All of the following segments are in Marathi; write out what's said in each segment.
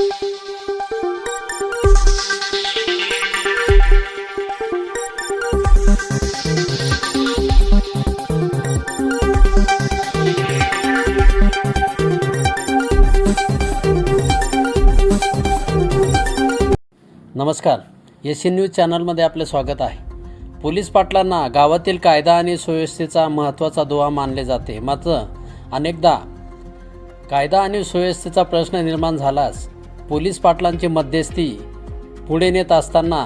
नमस्कार, एसएन न्यूज चॅनलमध्ये आपले स्वागत आहे। पोलीस पाटलांना गावातील कायदा आणि सुव्यवस्थेचा महत्त्वाचा दुवा मानले जाते। मात्र अनेकदा कायदा आणि सुव्यवस्थेचा प्रश्न निर्माण झाल्यास पोलीस पाटलांची मध्यस्थी पुढे नेत असताना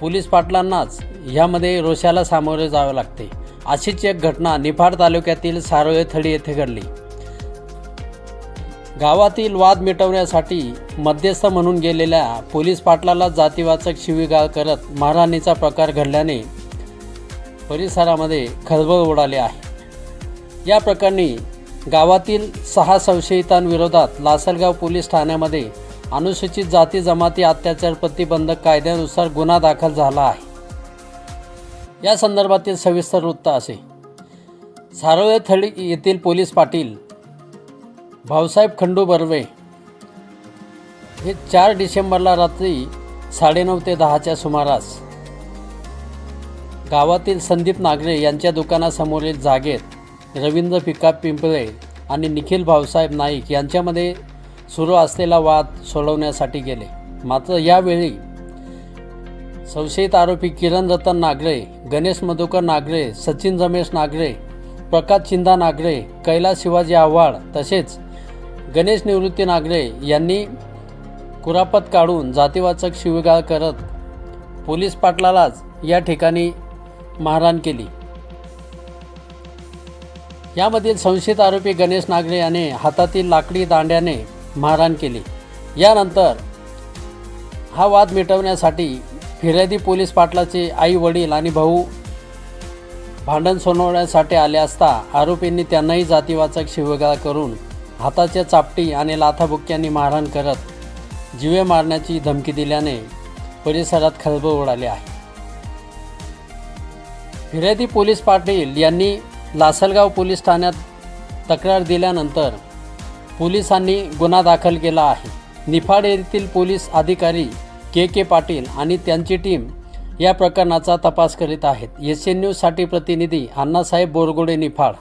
पोलीस पाटलांनाच यामध्ये रोषाला सामोरे जावे लागते। अशीच एक घटना निफाड तालुक्यातील सारोळे थडी येथे घडली। गावातील वाद मिटवण्यासाठी मध्यस्थ म्हणून गेलेल्या पोलीस पाटलाला जातीवाचक शिवीगाळ करत मारहाणीचा प्रकार घडल्याने परिसरामध्ये खळबळ उडाली आहे। या प्रकरणी गावातील 6 संशयितांविरोधात लासलगाव पोलीस ठाण्यामध्ये अनुसूचित जाती जमाती अत्याचार प्रतिबंधक कायद्यानुसार गुन्हा दाखल झाला आहे। या संदर्भातील सविस्तर वृत्त असे। सारोळे थडी येथील पोलीस पाटील भाऊसाहेब खंडू बर्वे हे 4 डिसेंबरला रात्री 9:30 ते 10च्या सुमारास गावातील संदीप नागरे यांच्या दुकानासमोरील जागेत रवींद्र पिकाप पिंपळे आणि निखिल भाऊसाहेब नाईक यांच्यामध्ये सुरू असलेला वाद सोडवण्यासाठी गेले। मात्र यावेळी संशयित आरोपी किरण रतन नागरे, गणेश मधुकर नागरे, सचिन रमेश नागरे, प्रकाश चिंदा नागरे, कैलास शिवाजी आव्हाड तसेच गणेश निवृत्ती नागरे यांनी कुरापत काढून जातीवाचक शिवीगाळ करत पोलीस पाटलालाच या ठिकाणी मारहाण केली। यामधील संशयित आरोपी गणेश नागरे याने हातातील लाकडी दांड्याने मारहाण केली। यानंतर हा वाद मिटवण्यासाठी फिर्यादी पोलीस पाटलाचे आई वडील आणि भाऊ भांडण सोडवण्यासाठी आले असता आरोपींनी त्यांनाही जातीवाचक शिवीगाळ करून हाताच्या चापटी आणि लाथाबुक्क्यांनी मारहाण करत जीवे मारण्याची धमकी दिल्याने परिसरात खळबळ उडाली आहे। फिर्यादी पोलीस पाटील यांनी लासलगाव पोलीस ठाण्यात तक्रार दिल्यानंतर पोलिसांनी गुन्हा दाखल केला आहे। निफाड येथील पोलीस अधिकारी के पाटील आणि त्यांची टीम या प्रकरणाचा तपास करीत आहेत। एसएन न्यूजसाठी प्रतिनिधी अण्णासाहेब बोरगोडे, निफाड।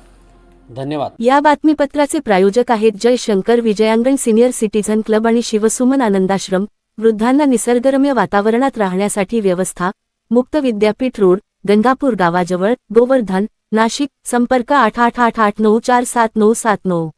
धन्यवाद। या बातमीपत्राचे प्रायोजक आहेत Jay Shankar Vijayangan senior citizen club आणि शिवसुमन आनंदाश्रम। वृद्धांना निसर्गरम्य वातावरणात राहण्यासाठी व्यवस्था, मुक्त विद्यापीठ रोड, गंगापूर गावाजवळ, गोवर्धन, नाशिक। संपर्क 8888947979।